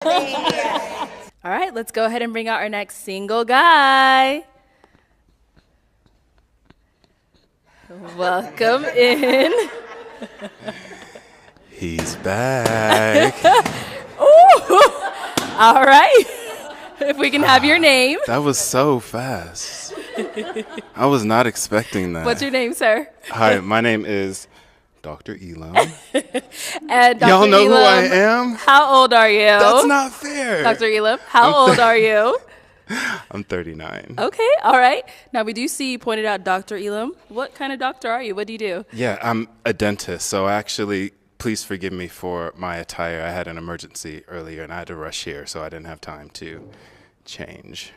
All right, let's go ahead and bring out our next single guy. Welcome in. He's back. Ooh. All right. If we can have your name. That was so fast. I was not expecting that. What's your name, sir? Hi, my name is Dr. Elom. And Dr. Y'all know Elom, who I am? How old are you? That's not fair. Dr. Elom, how old are you? I'm 39. Okay, all right. Now, we do see you pointed out Dr. Elom. What kind of doctor are you? What do you do? Yeah, I'm a dentist, so actually, please forgive me for my attire. I had an emergency earlier, and I had to rush here, so I didn't have time to change.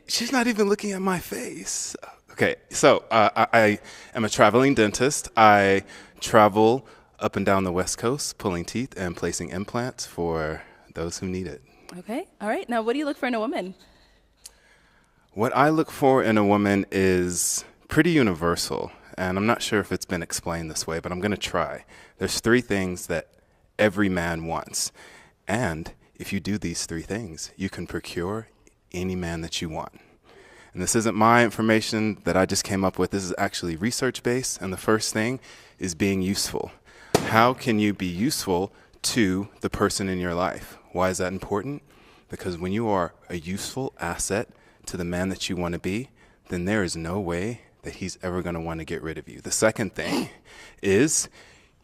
She's not even looking at my face. Okay, so I am a traveling dentist. I travel up and down the West Coast, pulling teeth and placing implants for those who need it. Okay, all right. Now, what do you look for in a woman? What I look for in a woman is pretty universal, and I'm not sure if it's been explained this way, but I'm going to try. There's 3 things that every man wants, and if you do these 3 things, you can procure any man that you want. And this isn't my information that I just came up with. This is actually research-based, and the first thing is being useful. How can you be useful to the person in your life? Why is that important? Because when you are a useful asset to the man that you want to be, then there is no way that he's ever going to want to get rid of you. The second thing is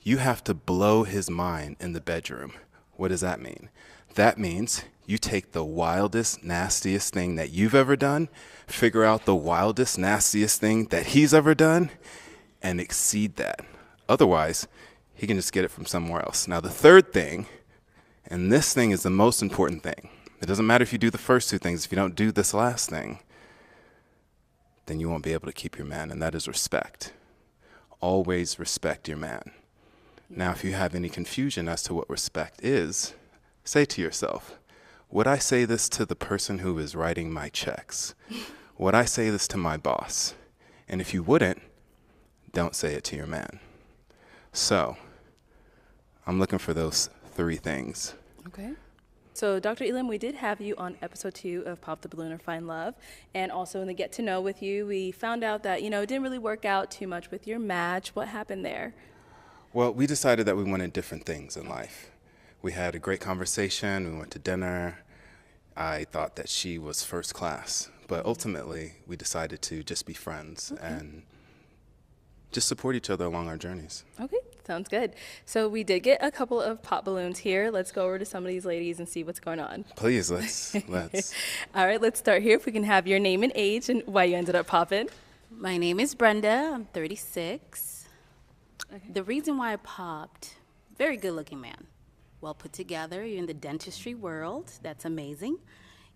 you have to blow his mind in the bedroom. What does that mean? That means you take the wildest, nastiest thing that you've ever done, figure out the wildest, nastiest thing that he's ever done, and exceed that. Otherwise, he can just get it from somewhere else. Now, the third thing, and this thing is the most important thing. It doesn't matter if you do the first 2 things. If you don't do this last thing, then you won't be able to keep your man, and that is respect. Always respect your man. Now, if you have any confusion as to what respect is, say to yourself, would I say this to the person who is writing my checks? Would I say this to my boss? And if you wouldn't, don't say it to your man. So, I'm looking for those 3 things. Okay. So, Dr. Elom, we did have you on episode 2 of Pop the Balloon or Find Love. And also in the Get to Know with you, we found out that, it didn't really work out too much with your match. What happened there? Well, we decided that we wanted different things in life. We had a great conversation. We went to dinner. I thought that she was first class. But ultimately, we decided to just be friends and just support each other along our journeys. Okay, sounds good. So we did get a couple of pop balloons here. Let's go over to some of these ladies and see what's going on. Please, let's. All right, let's start here. If we can have your name and age and why you ended up popping. My name is Brenda. I'm 36. Okay. The reason why I popped, very good looking man. Well put together. You're in the dentistry world. That's amazing.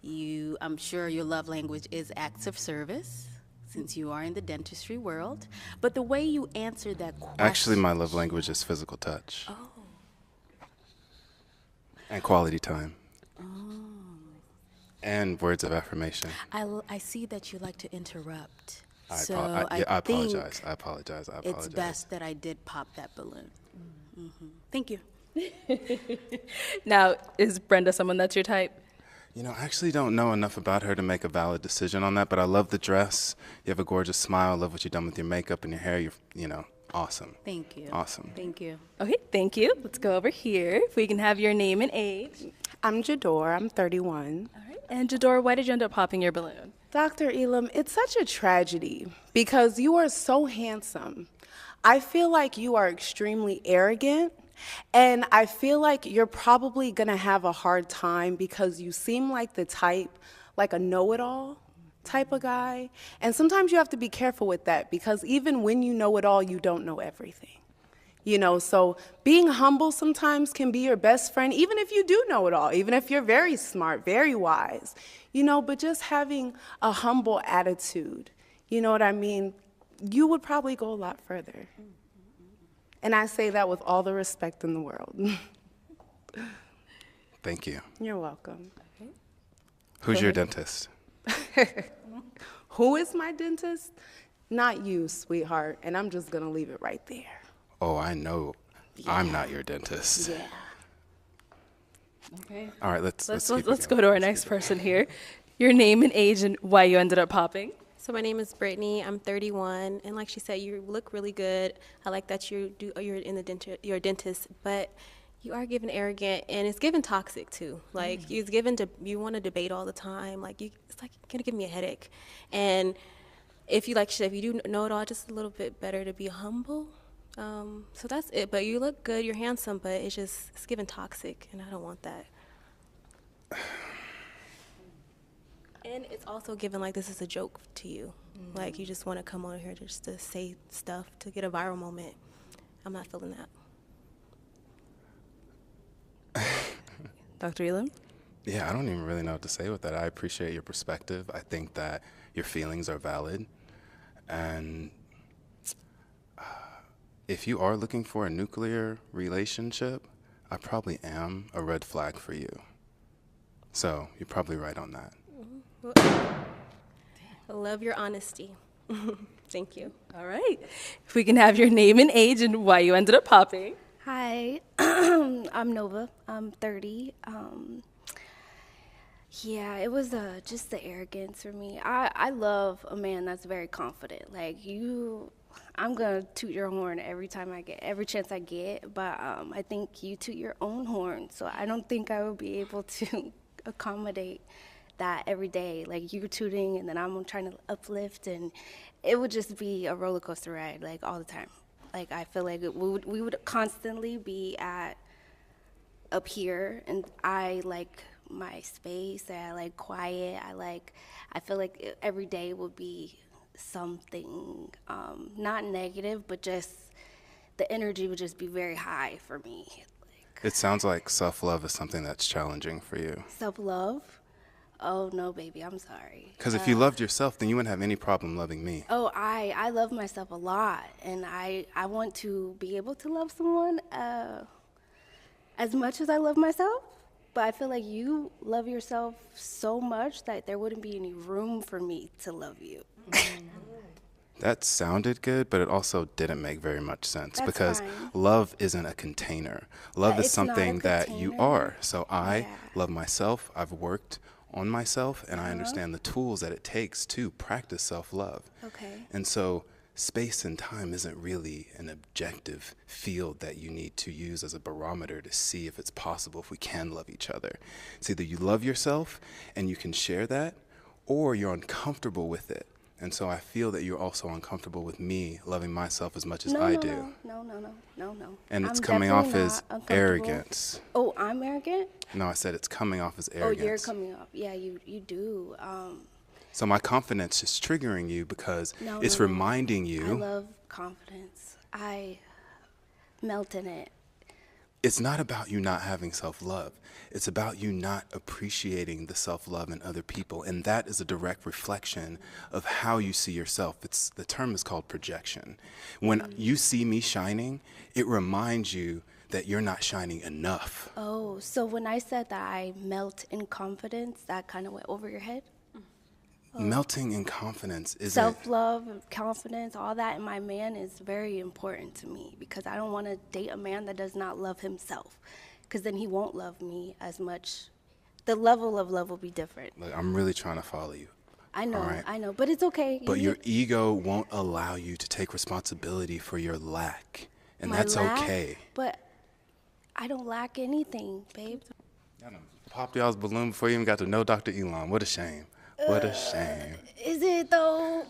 I'm sure your love language is acts of service, since you are in the dentistry world. But the way you answered that question... Actually, my love language is physical touch. Oh. And quality time. Oh. And words of affirmation. I see that you like to interrupt. I think apologize. it's best that I did pop that balloon. Mm-hmm. Thank you. Now, is Brenda someone that's your type? I actually don't know enough about her to make a valid decision on that, but I love the dress. You have a gorgeous smile. I love what you've done with your makeup and your hair. You're, awesome. Thank you. Awesome. Thank you. Okay, thank you. Let's go over here. If we can have your name and age. I'm Jador. I'm 31. All right. And Jador, why did you end up popping your balloon? Dr. Elom, it's such a tragedy because you are so handsome. I feel like you are extremely arrogant, and I feel like you're probably going to have a hard time because you seem like the type, like a know-it-all type of guy. And sometimes you have to be careful with that because even when you know it all, you don't know everything. So being humble sometimes can be your best friend, even if you do know it all, even if you're very smart, very wise, but just having a humble attitude, you know what I mean? You would probably go a lot further. And I say that with all the respect in the world. Thank you. You're welcome. Okay. Who's your dentist? Who is my dentist? Not you, sweetheart. And I'm just going to leave it right there. Oh, I know. Yeah. I'm not your dentist. Yeah. Okay. All right, let's Let's go to our next person here. Your name and age and why you ended up popping. So my name is Brittany. I'm 31, and like she said, you look really good. I like that you're in the you're a dentist, but you are given arrogant, and it's given toxic too. Like it's given to you want to debate all the time. Like it's like gonna give me a headache. And if you like she said, if you do know it all, just a little bit better to be humble. So that's it. But you look good, you're handsome, but it's given toxic, and I don't want that. And it's also given like this is a joke to you. Like you just want to come on here just to say stuff to get a viral moment. I'm not feeling that. Dr. Elom? Yeah, I don't even really know what to say with that. I appreciate your perspective. I think that your feelings are valid. And if you are looking for a nuclear relationship, I probably am a red flag for you. So you're probably right on that. I love your honesty. Thank you. All right. If we can have your name and age and why you ended up popping. Hi, I'm Nova. I'm 30. Yeah, it was just the arrogance for me. I love a man that's very confident. Like you, I'm gonna toot your horn every chance I get. But I think you toot your own horn, so I don't think I would be able to accommodate that every day. Like you're tooting, and then I'm trying to uplift, and it would just be a roller coaster ride, like all the time. Like I feel like we would constantly be up here, and I like my space. I like quiet. I feel like every day would be something not negative, but just the energy would just be very high for me. It sounds like self-love is something that's challenging for you. Self-love? Oh no, baby, I'm sorry. Because if you loved yourself, then you wouldn't have any problem loving me. Oh, I love myself a lot, and I want to be able to love someone as much as I love myself. But I feel like you love yourself so much that there wouldn't be any room for me to love you. That sounded good, but it also didn't make very much sense. That's because fine. love isn't a container. Love is It's not a something that you container. are. So I Yeah. love myself. I've worked on myself, and I understand the tools that it takes to practice self-love. Okay. And so space and time isn't really an objective field that you need to use as a barometer to see if it's possible, if we can love each other. It's either you love yourself and you can share that, or you're uncomfortable with it. And so I feel that you're also uncomfortable with me loving myself as much as I do. No. And it's I'm coming off definitely as not uncomfortable. arrogance. Oh, I'm arrogant? No, I said it's coming off as Oh, arrogance. you're coming up. Yeah, you do. So my confidence is triggering you because it's No. reminding I you. love confidence. I melt in it. It's not about you not having self-love. It's about you not appreciating the self-love in other people. And that is a direct reflection of how you see yourself. The term is called projection. When you see me shining, it reminds you that you're not shining enough. Oh, so when I said that I melt in confidence, that kind of went over your head? Melting in confidence isn't. Self-love, confidence, all that in my man is very important to me because I don't want to date a man that does not love himself because then he won't love me as much. The level of love will be different. Look, I'm really trying to follow you. I know, all right? I know, but it's okay. But your ego won't allow you to take responsibility for your lack. And My that's lack, okay. But I don't lack anything, babe. I done popped y'all's balloon before you even got to know Dr. Elom. What a shame. What a shame. Is it though?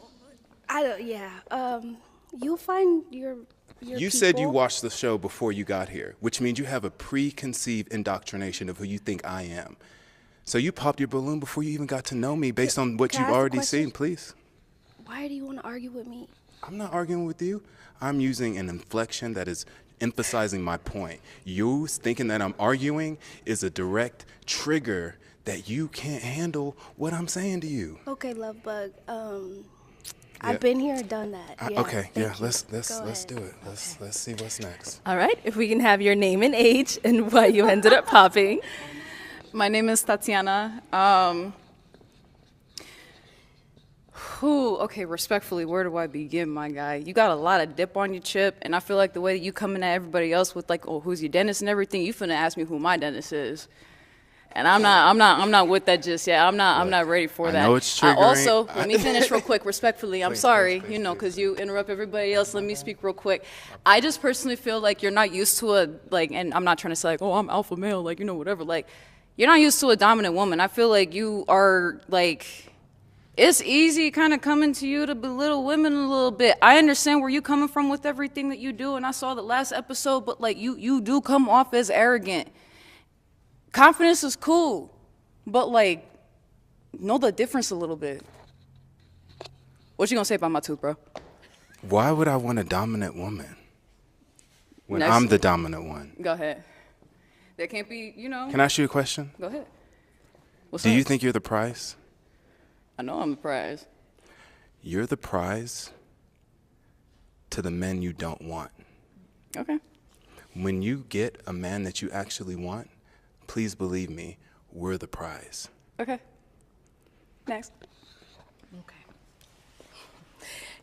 I don't. Yeah. You'll find your You said you people. watched the show before you got here, which means you have a preconceived indoctrination of who you think I am. So you popped your balloon before you even got to know me based on what Can I you've ask a already question? seen, please. Why do you want to argue with me? I'm not arguing with you. I'm using an inflection that is emphasizing my point. You thinking that I'm arguing is a direct trigger that you can't handle what I'm saying to you. Okay, love bug. I've been here, done that. Yeah, Okay, thank yeah, you. let's Go do ahead. it. Let's see what's next. All right. If we can have your name and age and why you ended up popping. My name is Tatiana. Okay, respectfully, where do I begin, my guy? You got a lot of dip on your chip, and I feel like the way that you coming at everybody else with like, oh, who's your dentist and everything, you finna ask me who my dentist is. And I'm not with that just yet. I'm not ready for that. I know it's I triggering. also, let me finish real quick, respectfully. I'm sorry, you know, because you interrupt everybody else. Let me speak real quick. I just personally feel like you're not used to and I'm not trying to say like, oh, I'm alpha male, like, you know, whatever. Like, you're not used to a dominant woman. I feel like you are like, it's easy kind of coming to you to belittle women a little bit. I understand where you're coming from with everything that you do, and I saw the last episode, but like you do come off as arrogant. Confidence is cool, but like, know the difference a little bit. What you gonna say about my tooth, bro? Why would I want a dominant woman when Next. I'm the dominant one? Go ahead. There can't be, you know. Can I ask you a question? Go ahead. What's Do up? you think you're the prize? I know I'm the prize. You're the prize to the men you don't want. Okay. When you get a man that you actually want, please believe me, we're the prize. Okay. Next.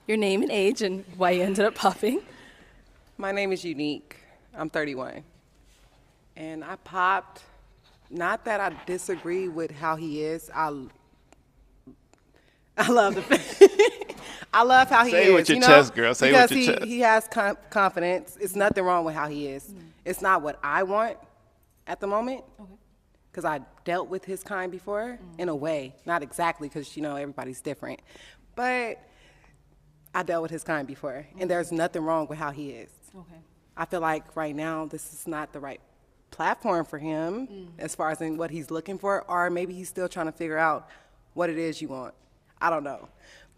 Your name and age and why you ended up popping. My name is Unique. I'm 31. And I popped, not that I disagree with how he is. I love I love how he is. Say it with your chest, girl. Say it with your chest. He has confidence. It's nothing wrong with how he is. It's not what I want at the moment. Because I dealt with his kind before, in a way. Not exactly, because, you know, everybody's different. But I dealt with his kind before, and there's nothing wrong with how he is. Okay. I feel like right now this is not the right platform for him as far as in what he's looking for, or maybe he's still trying to figure out what it is you want. I don't know.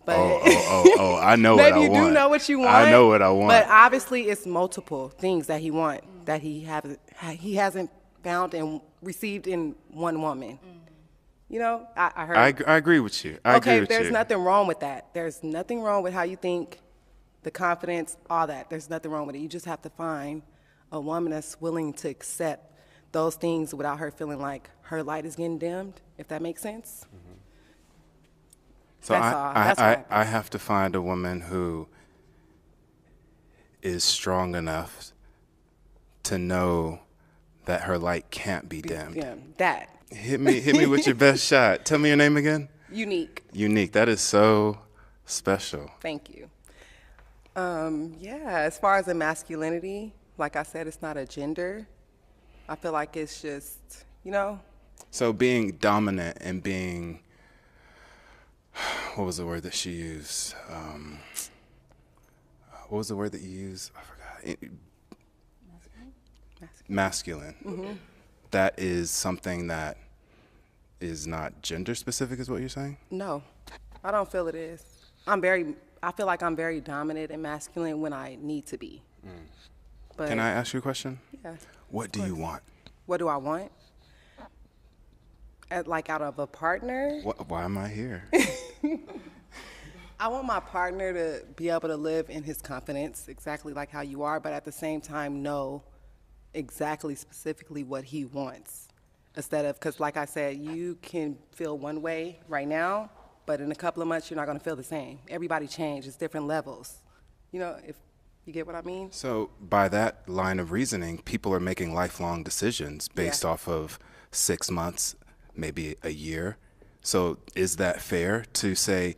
But I know what I want. maybe you do know what you want. I know what I want. But obviously it's multiple things that he wants that he hasn't found and received in one woman. You know, I heard. I agree with you. I agree with there's you. nothing wrong with that. There's nothing wrong with how you think, the confidence, all that. There's nothing wrong with it. You just have to find a woman that's willing to accept those things without her feeling like her light is getting dimmed, if that makes sense. So That's all. That's what I have to find a woman who is strong enough to know that her light can't be dimmed. Yeah, that. Hit me with your best shot. Tell me your name again. Unique. Unique. That is so special. Thank you. Yeah, as far as the masculinity, like I said, it's not a gender. I feel like it's just, you know. So being dominant and being, what was the word that she used? What was the word that you used? I forgot. Masculine. Mm-hmm. That is something that is not gender specific, is what you're saying? No, I don't feel it is. I feel like I'm very dominant and masculine when I need to be. But Can I ask you a question? Yeah. What do you want? What do I want? Like out of a partner? Why am I here? I want my partner to be able to live in his confidence, exactly like how you are, but at the same time know exactly specifically what he wants. Instead of, because like I said, you can feel one way right now, but in a couple of months you're not going to feel the same. Everybody changes, different levels. You know, if you get what I mean? So by that line of reasoning, people are making lifelong decisions based Yeah. off of 6 months, maybe a year. So is that fair to say,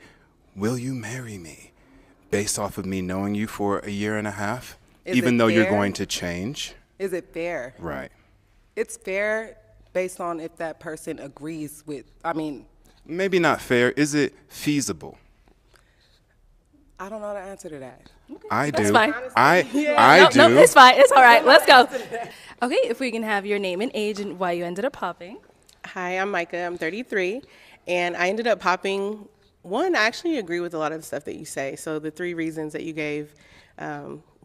will you marry me based off of me knowing you for a year and a half, Is even it though you're fair? going to change? Is it fair? Right. It's fair based on if that person agrees with, I mean, Maybe not fair. Is it feasible? I don't know the answer to that. I do. That's fine. I do. No, it's fine. It's all right. Let's go. Okay, if we can have your name and age and why you ended up popping. Hi, I'm Micah. I'm 33, and I ended up popping. One, I actually agree with a lot of the stuff that you say. So the 3 reasons that you gave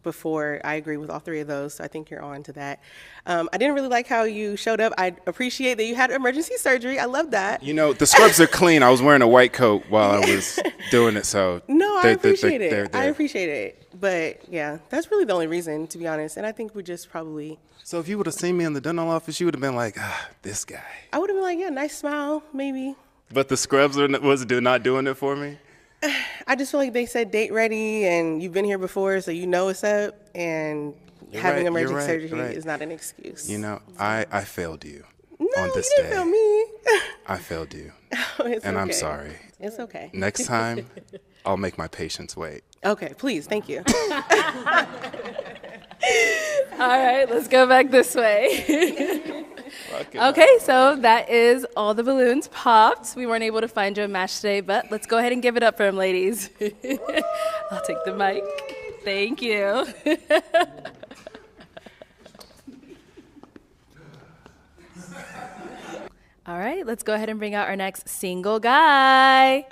before, I agree with all 3 of those. So I think you're on to that. I didn't really like how you showed up. I appreciate that you had emergency surgery. I love that. You know, the scrubs are clean. I was wearing a white coat while I was doing it, so No, I appreciate it. I there. appreciate it. But yeah, that's really the only reason, to be honest. And I think we just probably, So if you would have seen me in the dental office, you would have been like, this guy. I would have been like, yeah, nice smile, maybe. But the scrubs was not doing it for me. I just feel like they said date ready and you've been here before, so you know what's up. And You're having right, you're emergency right, surgery you're right. is not an excuse. You know, I failed you. No, on this You day. didn't feel me. I failed you, It's and I'm okay. sorry. It's okay. Next time, I'll make my patience wait. Okay, please. Thank you. All right, let's go back this way. Okay, so that is all the balloons popped. We weren't able to find you a match today, but let's go ahead and give it up for him, ladies. I'll take the mic. Thank you. All right, let's go ahead and bring out our next single guy.